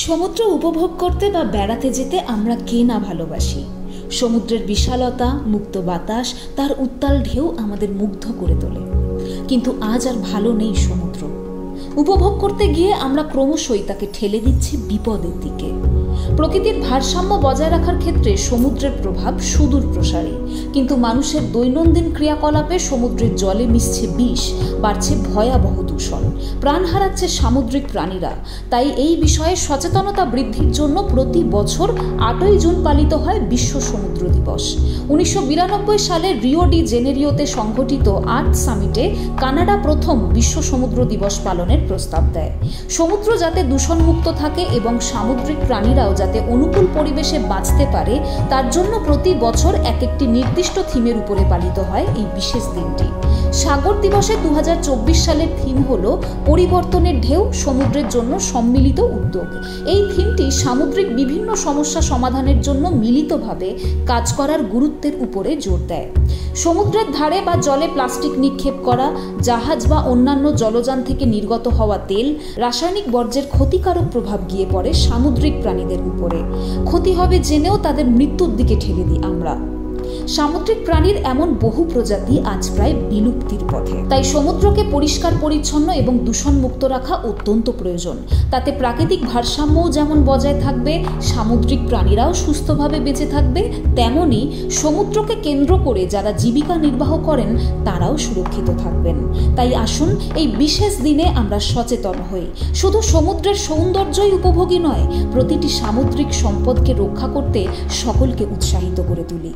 সমুদ্র উপভোগ করতে বা বেড়াতে যেতে আমরা কে না ভালোবাসি। সমুদ্রের বিশালতা, মুক্ত বাতাস, তার উত্তাল ঢেউ আমাদের মুগ্ধ করে তোলে। কিন্তু আজ আর ভালো নেই সমুদ্র। উপভোগ করতে গিয়ে আমরা ক্রমশই তাকে ঠেলে দিচ্ছি বিপদের দিকে। প্রকৃতির ভারসাম্য বজায় রাখার ক্ষেত্রে সমুদ্রের প্রভাব সুদূর প্রসারী, কিন্তু মানুষের দৈনন্দিন ক্রিয়াকলাপে সমুদ্রের জলে মিশছে বিষ, বাড়ছে ভয়াবহ দূষণ, প্রাণ হারাচ্ছে সামুদ্রিক প্রাণীরা। তাই এই বিষয়ে সচেতনতা বৃদ্ধির জন্য প্রতি বছর 8ই জুন পালিত হয় বিশ্ব সমুদ্র দিবস। 1992 সালে রিও ডি জেনেরিওতে সংঘটিত আর্থ সামিটে কানাডা প্রথম বিশ্ব সমুদ্র দিবস পালনের প্রস্তাব দেয়। সমুদ্র যাতে দূষণমুক্ত থাকে এবং সামুদ্রিক প্রাণীরাও যাতে অনুকূল পরিবেশে বাঁচতে পারে, তার জন্য প্রতি বছর একটি নির্দিষ্ট থিমের উপরে পালিত হয় এই বিশেষ দিনটি। সাগর দিবসে 2024 সালের থিম হল পরিবর্তনের ঢেউ, সমুদ্রের জন্য সম্মিলিত উদ্যোগ। এই থিমটি সামুদ্রিক বিভিন্ন সমস্যা সমাধানের জন্য মিলিতভাবে কাজ করার গুরুত্বের উপরে জোর দেয়। সমুদ্রের ধারে বা জলে প্লাস্টিক নিক্ষেপ করা, জাহাজ বা অন্যান্য জলযান থেকে নির্গত হওয়া তেল, রাসায়নিক বর্জ্যের ক্ষতিকারক প্রভাব গিয়ে পড়ে সামুদ্রিক প্রাণীদের উপরে। ক্ষতি হবে জেনেও তাদের মৃত্যুর দিকে ঠেলে দিই আমরা। সামুদ্রিক প্রাণীর এমন বহু প্রজাতি আজ প্রায় বিলুপ্তির পথে। তাই সমুদ্রকে পরিষ্কার পরিচ্ছন্ন এবং দূষণমুক্ত রাখা অত্যন্ত প্রয়োজন। তাতে প্রাকৃতিক ভারসাম্যও যেমন বজায় থাকবে, সামুদ্রিক প্রাণীরাও সুস্থভাবে বেঁচে থাকবে, তেমনি সমুদ্রকে কেন্দ্র করে যারা জীবিকা নির্বাহ করেন তারাও সুরক্ষিত থাকবেন। তাই আসুন এই বিশেষ দিনে আমরা সচেতন হই। শুধু সমুদ্রের সৌন্দর্যই উপভোগী নয়, প্রতিটি সামুদ্রিক সম্পদকে রক্ষা করতে সকলকে উৎসাহিত করে তুলি।